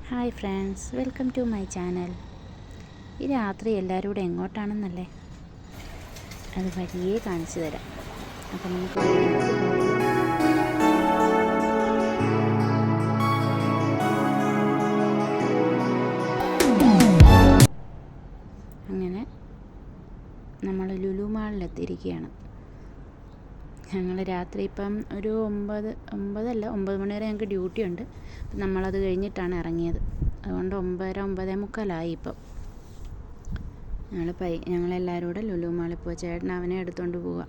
Hi friends, welcome to my channel. ഈ രാത്രി എല്ലാവരും കൂടെ എങ്ങോട്ടാണെന്നല്ലേ, അത് വഴിയേ കാണിച്ചു തരാം. അപ്പം നമുക്ക് അങ്ങനെ നമ്മൾ ലുലു മാളിലെത്തിയിരിക്കുകയാണ്. ഞങ്ങൾ രാത്രി ഇപ്പം ഒരു 9 മണി വരെ ഞങ്ങൾക്ക് ഡ്യൂട്ടി ഉണ്ട്. അപ്പം നമ്മളത് കഴിഞ്ഞിട്ടാണ് ഇറങ്ങിയത്. അതുകൊണ്ട് 9:45 ഇപ്പം. ഞങ്ങളെല്ലാവരും കൂടെ ലുലു മാളിൽ പോയി. ചേട്ടൻ അവനെ എടുത്തുകൊണ്ട് പോവുക.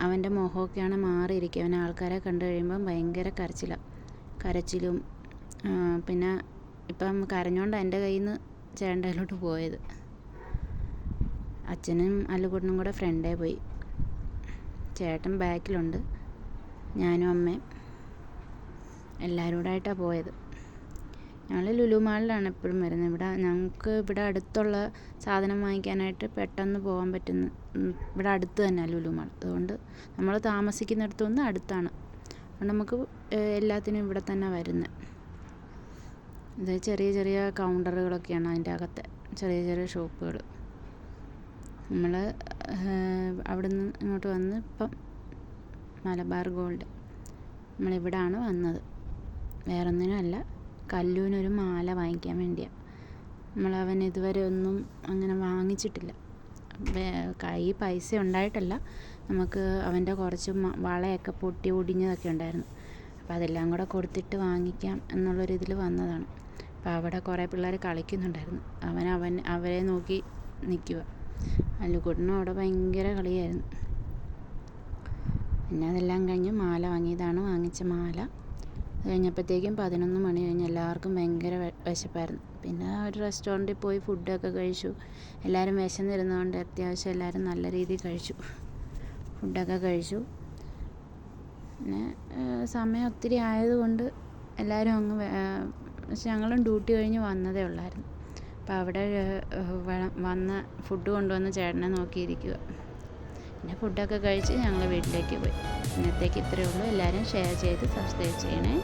അവൻ്റെ മുഖമൊക്കെയാണ് മാറിയിരിക്കുക. അവൻ ആൾക്കാരെ കണ്ടു കഴിയുമ്പം ഭയങ്കര കരച്ചിലും പിന്നെ ഇപ്പം കരഞ്ഞുകൊണ്ട് എൻ്റെ കയ്യിൽ നിന്ന് ചേട്ടൻ്റെ കയ്യിലോട്ട് പോയത്. അച്ഛനും അല്ലുകുട്ടനും കൂടെ ഫ്രണ്ടേ പോയി. ചേട്ടൻ ബാക്കിലുണ്ട്. ഞാനും അമ്മയും എല്ലാവരും കൂടെ ആയിട്ടാണ് പോയത്. ഞങ്ങൾ ലുലു മാളിലാണ് എപ്പോഴും വരുന്നത്. ഞങ്ങൾക്ക് ഇവിടെ അടുത്തുള്ള സാധനം വാങ്ങിക്കാനായിട്ട് പെട്ടെന്ന് പോകാൻ പറ്റുന്ന ഇവിടെ അടുത്ത് തന്നെ ലുലു മാൾ. അതുകൊണ്ട് നമ്മൾ താമസിക്കുന്നിടത്തുനിന്ന് അടുത്താണ്. അതുകൊണ്ട് നമുക്ക് എല്ലാത്തിനും ഇവിടെ തന്നെ വരുന്നത്. ഇത് ചെറിയ ചെറിയ കൗണ്ടറുകളൊക്കെയാണ് അതിൻ്റെ അകത്തെ ചെറിയ ചെറിയ ഷോപ്പുകൾ. നമ്മൾ അവിടുന്ന് ഇങ്ങോട്ട് വന്ന് ഇപ്പം മലബാർ ഗോൾഡ് നമ്മളിവിടാണ് വന്നത്. വേറൊന്നിനും അല്ല, കല്ലൂനൊരു മാല വാങ്ങിക്കാൻ വേണ്ടിയാണ്. അവൻ ഇതുവരെ ഒന്നും അങ്ങനെ വാങ്ങിച്ചിട്ടില്ല. കൈ പൈസ ഉണ്ടായിട്ടല്ല, നമുക്ക് അവൻ്റെ കുറച്ച് വളയൊക്കെ പൊട്ടി ഒടിഞ്ഞതൊക്കെ ഉണ്ടായിരുന്നു. അപ്പോൾ അതെല്ലാം കൂടെ കൊടുത്തിട്ട് വാങ്ങിക്കാം എന്നുള്ളൊരിതിൽ വന്നതാണ്. അപ്പോൾ അവിടെ കുറേ പിള്ളേർ കളിക്കുന്നുണ്ടായിരുന്നു. അവരെ നോക്കി നിൽക്കുക. അല്ലുകുട്ടനും അവിടെ ഭയങ്കര കളിയായിരുന്നു. പിന്നെ അതെല്ലാം കഴിഞ്ഞ് മാല വാങ്ങിയതാണ് വാങ്ങിച്ച മാല. അത് കഴിഞ്ഞപ്പോഴത്തേക്കും 11 മണി കഴിഞ്ഞ്. എല്ലാവർക്കും ഭയങ്കര വിശപ്പായിരുന്നു. പിന്നെ ഒരു റെസ്റ്റോറൻറ്റിൽ പോയി ഫുഡൊക്കെ കഴിച്ചു. എല്ലാവരും വിശന്നിരുന്നതുകൊണ്ട് അത്യാവശ്യം എല്ലാവരും നല്ല രീതിയിൽ കഴിച്ചു. ഫുഡൊക്കെ കഴിച്ചു. പിന്നെ സമയം ഒത്തിരി ആയതുകൊണ്ട് എല്ലാവരും പക്ഷെ ഞങ്ങളും ഡ്യൂട്ടി കഴിഞ്ഞ് വന്നതേ ഉള്ളായിരുന്നു. അപ്പോൾ അവിടെ വന്ന ഫുഡ് കൊണ്ടുവന്ന് ചേട്ടനെ നോക്കിയിരിക്കുക. പിന്നെ ഫുഡൊക്കെ കഴിച്ച് ഞങ്ങൾ വീട്ടിലേക്ക് പോയി. ഇന്നത്തേക്ക് ഇത്രയേ ഉള്ളൂ. എല്ലാവരും ഷെയർ ചെയ്ത് സബ്സ്ക്രൈബ് ചെയ്യണേ.